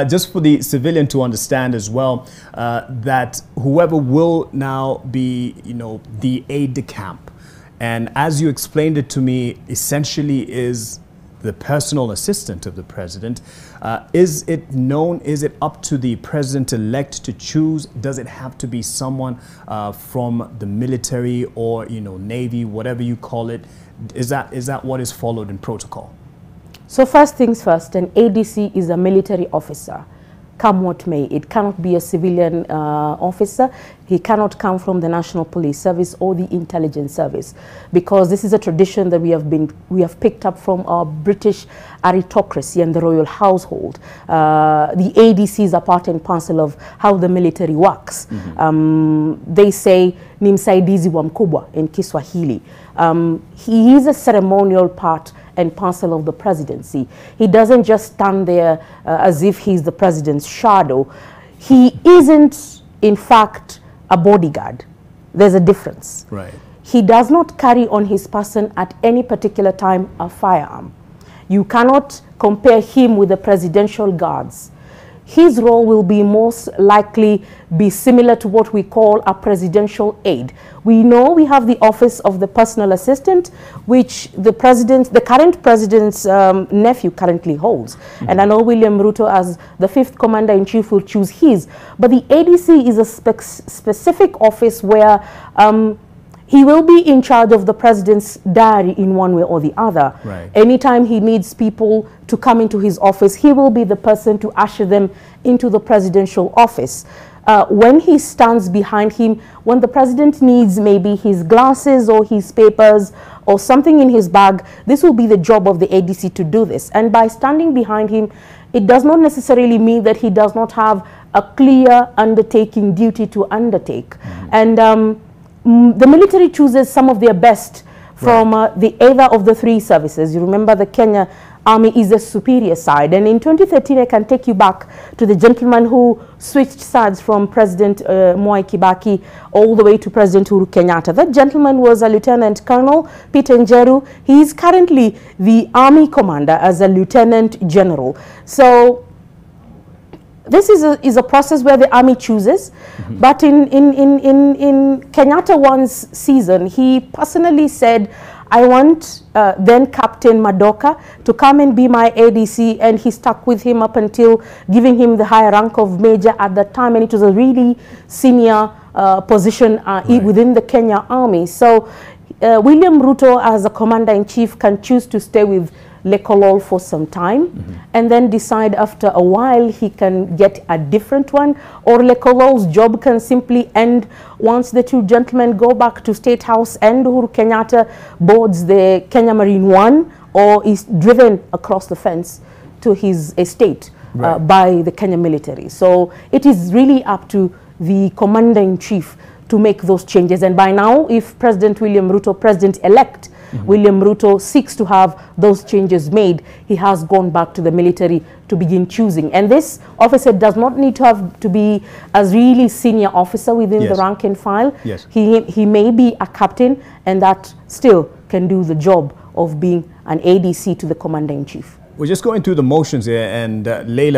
just for the civilian to understand as well, that whoever will now be, the aide-de-camp, and as you explained it to me, essentially is the personal assistant of the president. Is it known, is it up to the president-elect to choose? Does it have to be someone from the military or, Navy, whatever you call it? Is that what is followed in protocol? So first things first, an ADC is a military officer. Come what may, it cannot be a civilian officer. He cannot come from the National Police Service or the Intelligence Service, because this is a tradition that we have picked up from our British aristocracy and the royal household. The ADCs are part and parcel of how the military works. They say ni msaidizi wa mkubwa in Kiswahili. He is a ceremonial part and parcel of the presidency. He doesn't just stand there as if he's the president's shadow. He isn't, in fact, a bodyguard. There's a difference. Right. He does not carry on his person at any particular time a firearm. You cannot compare him with the presidential guards. His role will be most likely be similar to what we call a presidential aide. We know we have the office of the personal assistant, which the current president's nephew currently holds. And I know William Ruto, as the 5th commander-in-chief, will choose his. But the ADC is a specific office where he will be in charge of the president's diary in one way or the other. Right. Anytime he needs people to come into his office, he will be the person to usher them into the presidential office. When he stands behind him, when the president needs maybe his glasses or his papers or something in his bag, this will be the job of the ADC to do this. And by standing behind him, it does not necessarily mean that he does not have a clear undertaking duty to undertake. And the military chooses some of their best from the either of the 3 services. You remember the Kenya Army is the superior side. And in 2013, I can take you back to the gentleman who switched sides from President Mwai Kibaki all the way to President Uhuru Kenyatta. That gentleman was a Lieutenant Colonel Peter Njeru. He is currently the Army commander as a Lieutenant General. So this is a process where the army chooses, but in Kenyatta one's season, he personally said, I want then Captain Madoka to come and be my ADC, and he stuck with him up until giving him the higher rank of major at that time, and it was a really senior position within the Kenya Army. So William Ruto, as a commander-in-chief, can choose to stay with Lekolol for some time and then decide after a while he can get a different one, or Lekolol's job can simply end once the 2 gentlemen go back to State House and Uhuru Kenyatta boards the Kenya Marine One or is driven across the fence to his estate by the Kenya military. So it is really up to the commander-in-chief to make those changes. And by now, if President William Ruto, President-elect William Ruto, seeks to have those changes made, he has gone back to the military to begin choosing. And this officer does not need to be a really senior officer within the rank and file. He may be a captain, and that still can do the job of being an ADC to the commander-in-chief. We're just going through the motions here, and Leila